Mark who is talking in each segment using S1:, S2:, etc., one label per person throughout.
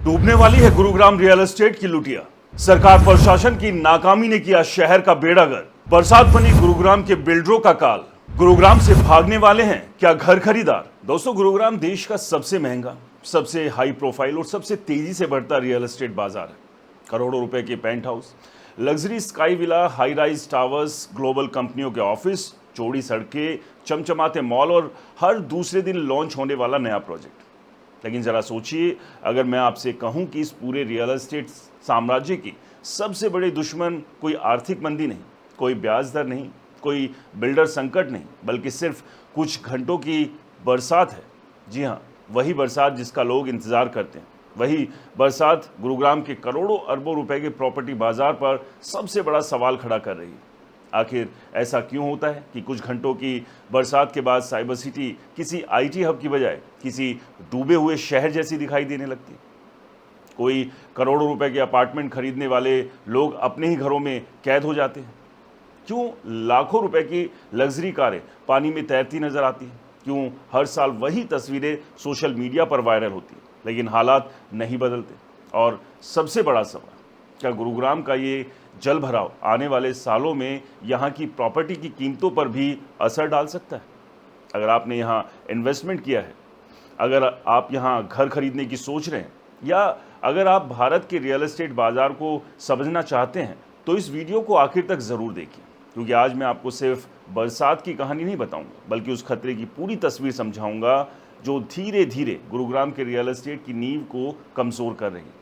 S1: डूबने वाली है गुरुग्राम रियल एस्टेट की लुटिया। सरकार प्रशासन की नाकामी ने किया शहर का बेड़ा गर्क। बरसात बनी गुरुग्राम के बिल्डरों का काल। गुरुग्राम से भागने वाले हैं क्या घर खरीदार। दोस्तों, गुरुग्राम देश का सबसे महंगा, सबसे हाई प्रोफाइल और सबसे तेजी से बढ़ता रियल एस्टेट बाजार है। करोड़ों रुपए के penthouse, luxury sky villa, high rise towers, global कंपनियों के ऑफिस, चौड़ी सड़कें, चमचमाते मॉल और हर दूसरे दिन लॉन्च होने वाला नया प्रोजेक्ट। लेकिन ज़रा सोचिए, अगर मैं आपसे कहूं कि इस पूरे रियल एस्टेट साम्राज्य की सबसे बड़ी दुश्मन कोई आर्थिक मंदी नहीं, कोई ब्याज दर नहीं, कोई बिल्डर संकट नहीं, बल्कि सिर्फ कुछ घंटों की बरसात है। जी हाँ, वही बरसात जिसका लोग इंतज़ार करते हैं। वही बरसात गुरुग्राम के करोड़ों अरबों रुपए के प्रॉपर्टी बाजार पर सबसे बड़ा सवाल खड़ा कर रही है। आखिर ऐसा क्यों होता है कि कुछ घंटों की बरसात के बाद साइबर सिटी किसी आईटी हब की बजाय किसी डूबे हुए शहर जैसी दिखाई देने लगती है। कोई करोड़ों रुपए के अपार्टमेंट खरीदने वाले लोग अपने ही घरों में कैद हो जाते हैं। क्यों लाखों रुपए की लग्जरी कारें पानी में तैरती नजर आती हैं। क्यों हर साल वही तस्वीरें सोशल मीडिया पर वायरल होती हैं, लेकिन हालात नहीं बदलते। और सबसे बड़ा सवाल, क्या गुरुग्राम का ये जल भराव आने वाले सालों में यहाँ की प्रॉपर्टी की कीमतों पर भी असर डाल सकता है। अगर आपने यहाँ इन्वेस्टमेंट किया है, अगर आप यहाँ घर खरीदने की सोच रहे हैं, या अगर आप भारत के रियल एस्टेट बाज़ार को समझना चाहते हैं, तो इस वीडियो को आखिर तक ज़रूर देखिए, क्योंकि आज मैं आपको सिर्फ बरसात की कहानी नहीं बताऊंगा, बल्कि उस खतरे की पूरी तस्वीर समझाऊंगा जो धीरे धीरे गुरुग्राम के रियल एस्टेट की नींव को कमज़ोर कर रही है।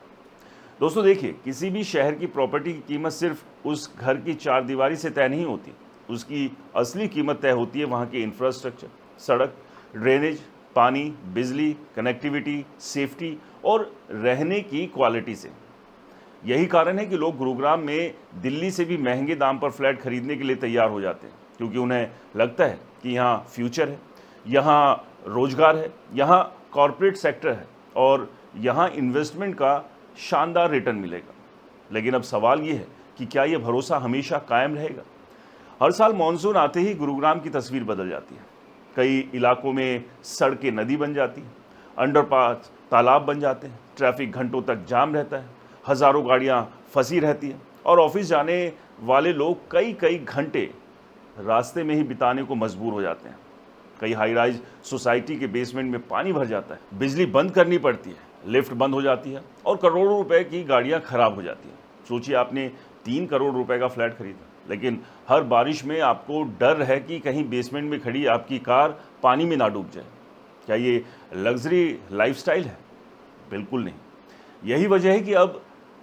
S1: दोस्तों देखिए, किसी भी शहर की प्रॉपर्टी की कीमत सिर्फ उस घर की चार दीवारी से तय नहीं होती। उसकी असली कीमत तय होती है वहाँ के इंफ्रास्ट्रक्चर, सड़क, ड्रेनेज, पानी, बिजली, कनेक्टिविटी, सेफ्टी और रहने की क्वालिटी से। यही कारण है कि लोग गुरुग्राम में दिल्ली से भी महंगे दाम पर फ्लैट खरीदने के लिए तैयार हो जाते हैं, क्योंकि उन्हें लगता है कि यहाँ फ्यूचर है, यहाँ रोजगार है, यहाँ कॉरपोरेट सेक्टर है और यहाँ इन्वेस्टमेंट का शानदार रिटर्न मिलेगा। लेकिन अब सवाल ये है कि क्या ये भरोसा हमेशा कायम रहेगा। हर साल मानसून आते ही गुरुग्राम की तस्वीर बदल जाती है। कई इलाकों में सड़कें नदी बन जाती हैं, अंडरपास तालाब बन जाते हैं, ट्रैफिक घंटों तक जाम रहता है, हज़ारों गाड़ियां फंसी रहती हैं और ऑफिस जाने वाले लोग कई कई घंटे रास्ते में ही बिताने को मजबूर हो जाते हैं। कई हाई राइज सोसाइटी के बेसमेंट में पानी भर जाता है, बिजली बंद करनी पड़ती है, लिफ्ट बंद हो जाती है और करोड़ों रुपए की गाड़ियां खराब हो जाती हैं। सोचिए, आपने 3 करोड़ रुपए का फ्लैट खरीदा, लेकिन हर बारिश में आपको डर है कि कहीं बेसमेंट में खड़ी आपकी कार पानी में ना डूब जाए। क्या ये लग्जरी लाइफस्टाइल है? बिल्कुल नहीं। यही वजह है कि अब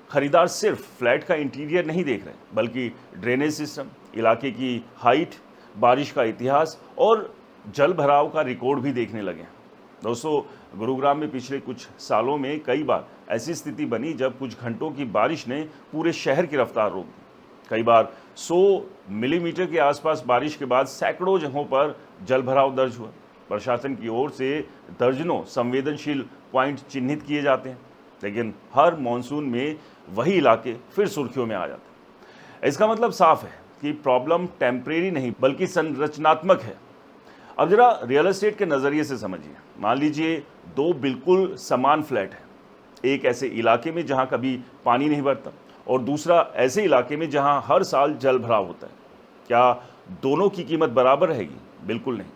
S1: खरीदार सिर्फ फ्लैट का इंटीरियर नहीं देख रहे, बल्कि ड्रेनेज सिस्टम, इलाके की हाइट, बारिश का इतिहास और जल भराव का रिकॉर्ड भी देखने लगे हैं। दोस्तों, गुरुग्राम में पिछले कुछ सालों में कई बार ऐसी स्थिति बनी जब कुछ घंटों की बारिश ने पूरे शहर की रफ्तार रोक दी। कई बार 100 मिलीमीटर के आसपास बारिश के बाद सैकड़ों जगहों पर जल भराव दर्ज हुआ। प्रशासन की ओर से दर्जनों संवेदनशील पॉइंट चिन्हित किए जाते हैं, लेकिन हर मॉनसून में वही इलाके फिर सुर्खियों में आ जाते हैं। इसका मतलब साफ है कि प्रॉब्लम टेम्परेरी नहीं, बल्कि संरचनात्मक है। अब जरा रियल एस्टेट के नज़रिए से समझिए। मान लीजिए 2 बिल्कुल समान फ्लैट है, एक ऐसे इलाके में जहां कभी पानी नहीं भरता और दूसरा ऐसे इलाके में जहां हर साल जल भराव होता है। क्या दोनों की कीमत बराबर रहेगी? बिल्कुल नहीं।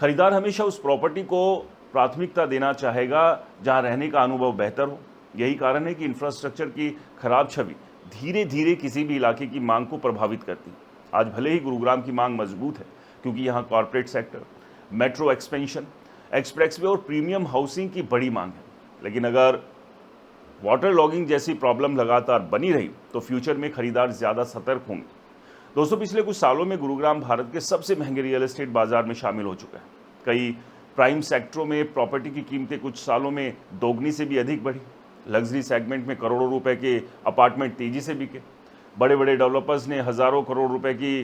S1: खरीदार हमेशा उस प्रॉपर्टी को प्राथमिकता देना चाहेगा जहां रहने का अनुभव बेहतर हो। यही कारण है कि इंफ्रास्ट्रक्चर की खराब छवि धीरे धीरे किसी भी इलाके की मांग को प्रभावित करती है। आज भले ही गुरुग्राम की मांग मजबूत है, क्योंकि यहाँ corporate sector, metro expansion, expressway और प्रीमियम हाउसिंग की बड़ी मांग है, लेकिन अगर वाटर लॉगिंग जैसी प्रॉब्लम लगातार बनी रही तो फ्यूचर में खरीदार ज़्यादा सतर्क होंगे। दोस्तों, पिछले कुछ सालों में गुरुग्राम भारत के सबसे महंगे रियल एस्टेट बाजार में शामिल हो चुका है। कई प्राइम सेक्टरों में प्रॉपर्टी की कीमतें कुछ सालों में दोगुनी से भी अधिक बढ़ी। लग्जरी सेगमेंट में करोड़ों रुपए के अपार्टमेंट तेजी से बिके। बड़े बड़े डेवलपर्स ने हज़ारों करोड़ रुपए की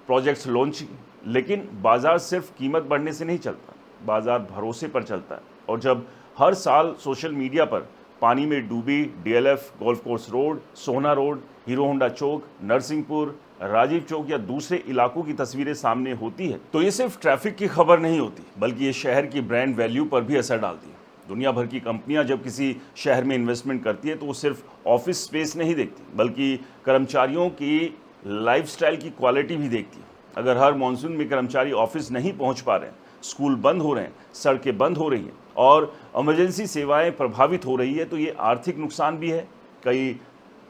S1: प्रोजेक्ट्स लॉन्च की। लेकिन बाजार सिर्फ कीमत बढ़ने से नहीं चलता, बाजार भरोसे पर चलता है। और जब हर साल सोशल मीडिया पर पानी में डूबी डीएलएफ, गोल्फ कोर्स रोड, सोहना रोड, हीरो होंडा चौक, नरसिंहपुर, राजीव चौक या दूसरे इलाकों की तस्वीरें सामने होती है, तो ये सिर्फ ट्रैफिक की खबर नहीं होती, बल्कि ये शहर की ब्रांड वैल्यू पर भी असर डालती है। दुनिया भर की कंपनियां जब किसी शहर में इन्वेस्टमेंट करती है तो वो सिर्फ ऑफिस स्पेस नहीं देखती, बल्कि कर्मचारियों की लाइफस्टाइल की क्वालिटी भी देखती है। अगर हर मॉनसून में कर्मचारी ऑफिस नहीं पहुंच पा रहे हैं, स्कूल बंद हो रहे हैं, सड़कें बंद हो रही हैं और इमरजेंसी सेवाएं प्रभावित हो रही है, तो ये आर्थिक नुकसान भी है। कई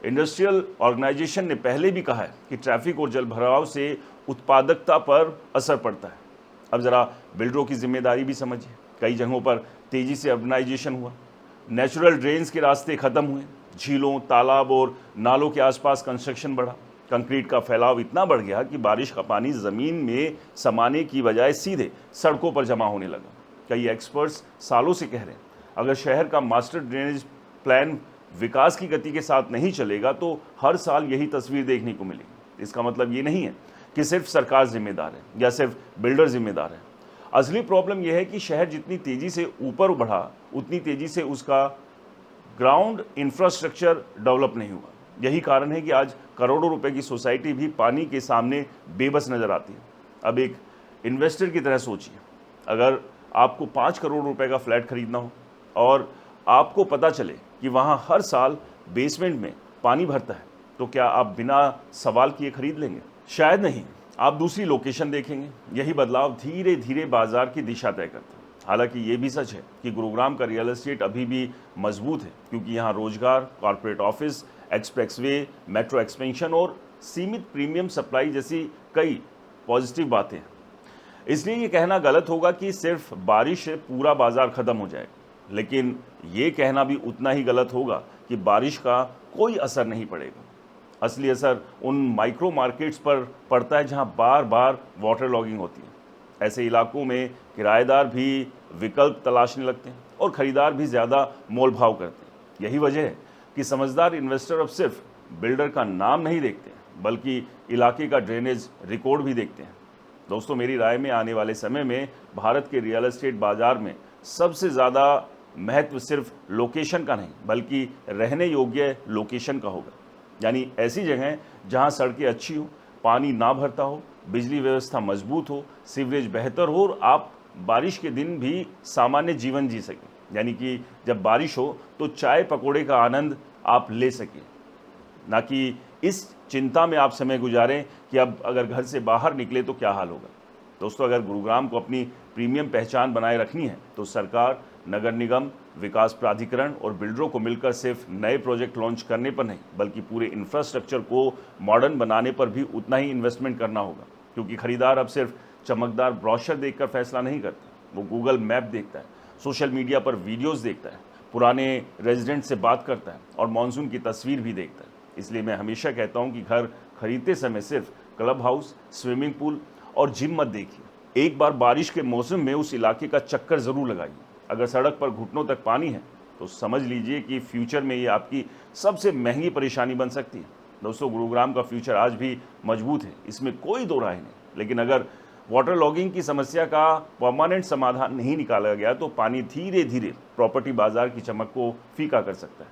S1: इंडस्ट्रियल ऑर्गेनाइजेशन ने पहले भी कहा है कि ट्रैफिक और जलभराव से उत्पादकता पर असर पड़ता है। अब ज़रा बिल्डरों की जिम्मेदारी भी समझिए। कई जगहों पर तेज़ी से अर्बनाइजेशन हुआ, नेचुरल ड्रेन्स के रास्ते ख़त्म हुए, झीलों, तालाब और नालों के आसपास कंस्ट्रक्शन बढ़ा, कंक्रीट का फैलाव इतना बढ़ गया कि बारिश का पानी ज़मीन में समाने की बजाय सीधे सड़कों पर जमा होने लगा। कई एक्सपर्ट्स सालों से कह रहे हैं, अगर शहर का मास्टर ड्रेनेज प्लान विकास की गति के साथ नहीं चलेगा तो हर साल यही तस्वीर देखने को मिलेगी। इसका मतलब ये नहीं है कि सिर्फ सरकार जिम्मेदार है या सिर्फ बिल्डर जिम्मेदार है। असली प्रॉब्लम यह है कि शहर जितनी तेज़ी से ऊपर बढ़ा, उतनी तेज़ी से उसका ग्राउंड इंफ्रास्ट्रक्चर डेवलप नहीं हुआ। यही कारण है कि आज करोड़ों रुपए की सोसाइटी भी पानी के सामने बेबस नज़र आती है। अब एक इन्वेस्टर की तरह सोचिए, अगर आपको 5 करोड़ रुपए का फ्लैट खरीदना हो और आपको पता चले कि वहाँ हर साल बेसमेंट में पानी भरता है, तो क्या आप बिना सवाल किए खरीद लेंगे? शायद नहीं, आप दूसरी लोकेशन देखेंगे। यही बदलाव धीरे धीरे बाजार की दिशा तय करता है। हालांकि ये भी सच है कि गुरुग्राम का रियल एस्टेट अभी भी मजबूत है, क्योंकि यहाँ रोजगार, corporate office, expressway, metro expansion और सीमित प्रीमियम सप्लाई जैसी कई पॉजिटिव बातें हैं। इसलिए ये कहना गलत होगा कि सिर्फ बारिश से पूरा बाजार खत्म हो जाएगा, लेकिन ये कहना भी उतना ही गलत होगा कि बारिश का कोई असर नहीं पड़ेगा। असली असर उन माइक्रो मार्केट्स पर पड़ता है जहां बार बार वाटर लॉगिंग होती है। ऐसे इलाकों में किराएदार भी विकल्प तलाशने लगते हैं और ख़रीदार भी ज़्यादा मोल भाव करते हैं। यही वजह है कि समझदार इन्वेस्टर अब सिर्फ बिल्डर का नाम नहीं देखते हैं, बल्कि इलाके का ड्रेनेज रिकॉर्ड भी देखते हैं। दोस्तों, मेरी राय में आने वाले समय में भारत के रियल एस्टेट बाज़ार में सबसे ज़्यादा महत्व सिर्फ लोकेशन का नहीं, बल्कि रहने योग्य लोकेशन का होगा। यानी ऐसी जगह जहां सड़कें अच्छी हो, पानी ना भरता हो, बिजली व्यवस्था मजबूत हो, सीवरेज बेहतर हो और आप बारिश के दिन भी सामान्य जीवन जी सकें। यानी कि जब बारिश हो तो चाय पकौड़े का आनंद आप ले सकें, ना कि इस चिंता में आप समय गुजारें कि अब अगर घर से बाहर निकले तो क्या हाल होगा। दोस्तों, अगर गुरुग्राम को अपनी प्रीमियम पहचान बनाए रखनी है तो सरकार, नगर निगम, विकास प्राधिकरण और बिल्डरों को मिलकर सिर्फ नए प्रोजेक्ट लॉन्च करने पर नहीं, बल्कि पूरे इंफ्रास्ट्रक्चर को मॉडर्न बनाने पर भी उतना ही इन्वेस्टमेंट करना होगा। क्योंकि खरीदार अब सिर्फ चमकदार ब्रोशर देखकर फैसला नहीं करता, वो गूगल मैप देखता है, सोशल मीडिया पर वीडियोस देखता है, पुराने रेजिडेंट से बात करता है और मॉनसून की तस्वीर भी देखता है। इसलिए मैं हमेशा कहता हूँ कि घर खरीदते समय सिर्फ क्लब हाउस, स्विमिंग पूल और जिम मत देखिए। एक बार बारिश के मौसम में उस इलाके का चक्कर ज़रूर लगाइए। अगर सड़क पर घुटनों तक पानी है तो समझ लीजिए कि फ्यूचर में ये आपकी सबसे महंगी परेशानी बन सकती है। दोस्तों, गुरुग्राम का फ्यूचर आज भी मजबूत है, इसमें कोई दो राय नहीं। लेकिन अगर वाटर लॉगिंग की समस्या का परमानेंट समाधान नहीं निकाला गया तो पानी धीरे धीरे प्रॉपर्टी बाजार की चमक को फीका कर सकता है।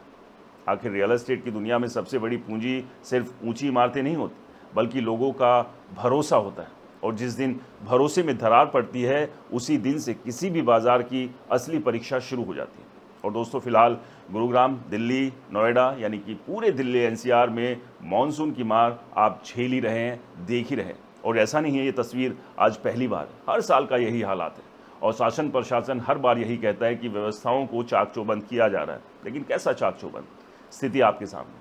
S1: आखिर रियल एस्टेट की दुनिया में सबसे बड़ी पूंजी सिर्फ ऊंची इमारतें नहीं होती, बल्कि लोगों का भरोसा होता है। और जिस दिन भरोसे में दरार पड़ती है, उसी दिन से किसी भी बाजार की असली परीक्षा शुरू हो जाती है। और दोस्तों, फिलहाल गुरुग्राम, दिल्ली, नोएडा यानी कि पूरे दिल्ली एनसीआर में मॉनसून की मार आप झेल ही रहे हैं, देख ही रहे हैं। और ऐसा नहीं है ये तस्वीर आज पहली बार, हर साल का यही हालात है। और शासन प्रशासन हर बार यही कहता है कि व्यवस्थाओं को चाक चौबंद किया जा रहा है, लेकिन कैसा चाक चौबंद? स्थिति आपके सामने।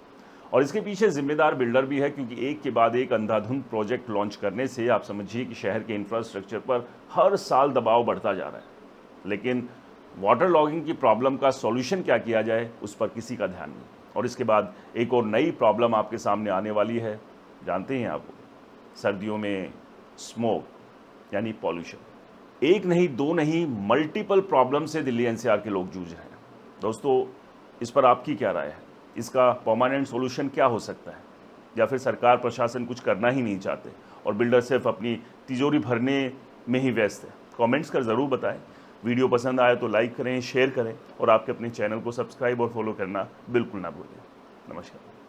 S1: और इसके पीछे जिम्मेदार बिल्डर भी है, क्योंकि एक के बाद एक अंधाधुंध प्रोजेक्ट लॉन्च करने से आप समझिए कि शहर के इंफ्रास्ट्रक्चर पर हर साल दबाव बढ़ता जा रहा है। लेकिन वाटर लॉगिंग की प्रॉब्लम का सॉल्यूशन क्या किया जाए, उस पर किसी का ध्यान नहीं। और इसके बाद एक और नई प्रॉब्लम आपके सामने आने वाली है, जानते हैं आप, सर्दियों में स्मोक यानी पॉल्यूशन। एक नहीं, दो नहीं, मल्टीपल प्रॉब्लम से दिल्ली एनसीआर के लोग जूझ रहे हैं। दोस्तों, इस पर आपकी क्या राय है? इसका परमानेंट सॉल्यूशन क्या हो सकता है? या फिर सरकार प्रशासन कुछ करना ही नहीं चाहते और बिल्डर सिर्फ अपनी तिजोरी भरने में ही व्यस्त है? कमेंट्स कर ज़रूर बताएं। वीडियो पसंद आए तो लाइक करें, शेयर करें और आपके अपने चैनल को सब्सक्राइब और फॉलो करना बिल्कुल ना भूलें। नमस्कार।